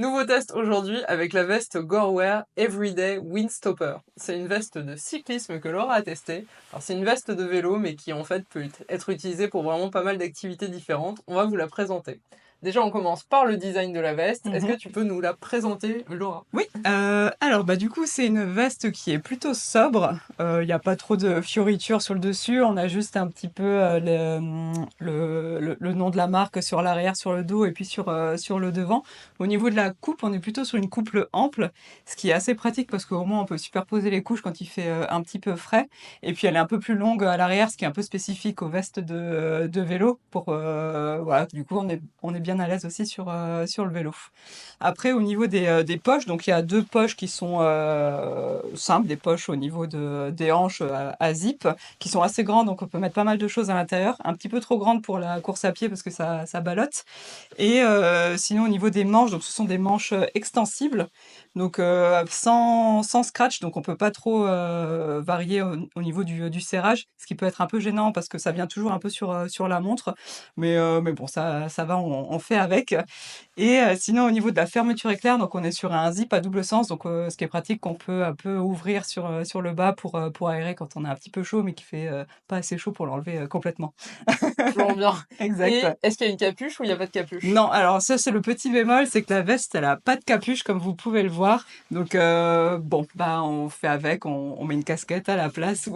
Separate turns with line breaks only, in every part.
Nouveau test aujourd'hui avec la veste Gorewear Everyday Windstopper. C'est une veste de cyclisme que Laura a testée. Alors c'est une veste de vélo mais qui en fait peut être utilisée pour vraiment pas mal d'activités différentes. On va vous la présenter. Déjà on commence par le design de la veste. Est-ce que tu peux nous la présenter, Laura?
Oui, alors du coup c'est une veste qui est plutôt sobre. Il n'y a pas trop de fioritures sur le dessus. On a juste un petit peu le nom de la marque sur l'arrière, sur le dos et puis sur le devant. Au niveau de la coupe, on est plutôt sur une coupe ample, ce qui est assez pratique parce qu'au moins on peut superposer les couches quand il fait un petit peu frais. Et puis elle est un peu plus longue à l'arrière, ce qui est un peu spécifique aux vestes de vélo. Voilà, du coup on est bien à l'aise aussi sur le vélo. Après, au niveau des poches, donc il y a deux poches qui sont simples, des poches au niveau des hanches à zip, qui sont assez grandes, donc on peut mettre pas mal de choses à l'intérieur. Un petit peu trop grandes pour la course à pied parce que ça ballotte. Et sinon, au niveau des manches, donc ce sont des manches extensibles, donc sans scratch, donc on peut pas trop varier au niveau du serrage, ce qui peut être un peu gênant parce que ça vient toujours un peu sur la montre. Mais bon, ça va, on fait avec. Et sinon, au niveau de la fermeture éclair, donc on est sur un zip à double sens, donc ce qui est pratique, qu'on peut un peu ouvrir sur le bas pour aérer quand on a un petit peu chaud, mais qui fait pas assez chaud pour l'enlever complètement.
Toujours bien.
Exact.
Et est-ce qu'il y a une capuche ou il n'y a pas de capuche?
Non, alors ça c'est le petit bémol, c'est que la veste elle a pas de capuche comme vous pouvez le voir. Donc bon, bah on fait avec, on met une casquette à la place.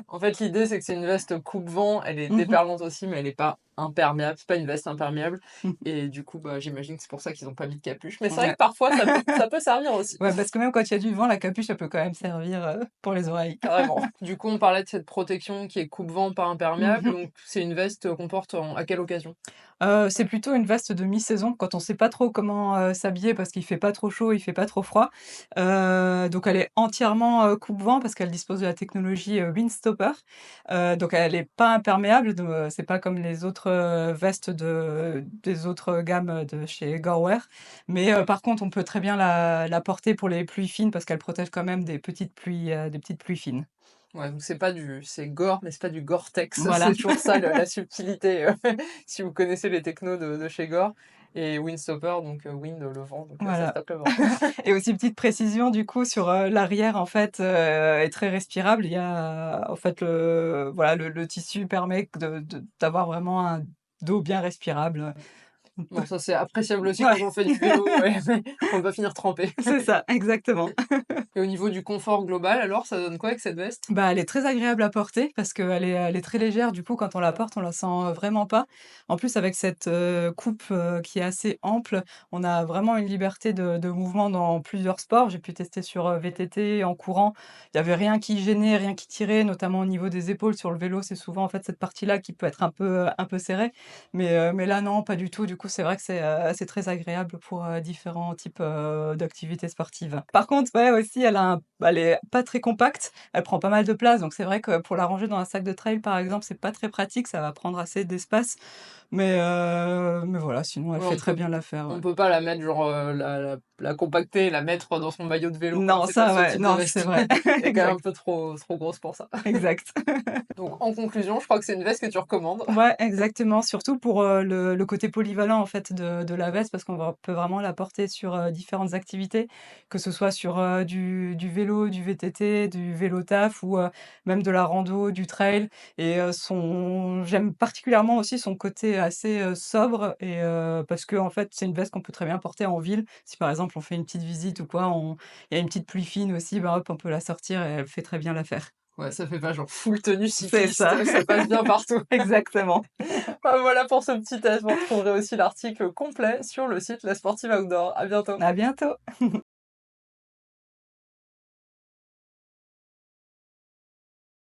En fait, l'idée, c'est que c'est une veste coupe-vent. Elle est
Mhm.
déperlante aussi, mais elle n'est pas imperméable. C'est pas une veste imperméable.
Mhm.
Et du coup, bah, j'imagine que c'est pour ça qu'ils n'ont pas mis de capuche. Mais c'est vrai
Ouais.
que parfois, ça peut servir aussi.
Ouais, parce que même quand il y a du vent, la capuche elle peut quand même servir pour les oreilles.
Carrément. Du coup, on parlait de cette protection qui est coupe-vent, pas imperméable.
Mhm.
Donc, c'est une veste qu'on porte à quelle occasion?
C'est plutôt une veste de mi-saison quand on sait pas trop comment s'habiller parce qu'il fait pas trop chaud, il fait pas trop froid. Donc elle est entièrement coupe-vent parce qu'elle dispose de la technologie Windstopper. Donc elle est pas imperméable, c'est pas comme les autres vestes des autres gammes de chez Gorewear. Mais par contre, on peut très bien la porter pour les pluies fines parce qu'elle protège quand même des petites pluies fines.
Ouais, donc c'est Gore, mais c'est pas du Gore-Tex.
Voilà.
C'est toujours ça, la subtilité, si vous connaissez les technos de chez Gore. Et Windstopper, donc wind, le vent, donc ça
Voilà.
stoppe le vent.
Et aussi petite précision du coup sur, l'arrière en fait, est très respirable. Il y a en fait le tissu permet d'avoir vraiment un dos bien respirable.
Bon, ça c'est appréciable aussi quand
Ouais,
on fait du vélo, ouais, mais on va finir trempé.
c'est ça, exactement.
Et au niveau du confort global, alors, ça donne quoi avec cette veste?
Bah, elle est très agréable à porter parce qu'elle est très légère. Du coup, quand on la porte, on la sent vraiment pas. En plus, avec cette coupe qui est assez ample, on a vraiment une liberté de mouvement dans plusieurs sports. J'ai pu tester sur VTT, en courant. Il y avait rien qui gênait, rien qui tirait, notamment au niveau des épaules. Sur le vélo, c'est souvent en fait cette partie-là qui peut être un peu serrée. Mais là, non, pas du tout. Du coup, c'est vrai que c'est très agréable pour différents types d'activités sportives. Par contre, ouais, aussi, elle est pas très compacte. Elle prend pas mal de place, donc c'est vrai que pour la ranger dans un sac de trail, par exemple, c'est pas très pratique, ça va prendre assez d'espace. Mais voilà, sinon elle
Ouais,
fait très bien l'affaire,
on
ouais.
peut pas la mettre, genre, la compacter et la mettre dans son maillot de vélo, quoi.
Non,
C'est pas
ça,
ce
ouais,
type de
non, c'est
veste.
vrai.
Elle est quand même un
Exact,
peu trop grosse pour ça.
exact.
Donc, en conclusion, je crois que c'est une veste que tu recommandes.
Ouais, exactement, surtout pour, le côté polyvalent, en fait, de la veste parce peut vraiment la porter sur, différentes activités, que ce soit sur, du vélo, du VTT, du vélo taf ou, même de la rando, du trail et j'aime particulièrement aussi son côté assez, sobre et parce qu'en fait, c'est une veste qu'on peut très bien porter en ville. Si, par exemple, on fait une petite visite ou quoi, il y a une petite pluie fine aussi, bah, hop, on peut la sortir et elle fait très bien l'affaire.
Ouais, ça fait pas genre full tenue
C'est ça,
cycliste, ça passe bien partout.
exactement.
Bah, voilà pour ce petit test. Vous retrouverez aussi l'article complet sur le site La Sportive Outdoor. À bientôt.
À bientôt.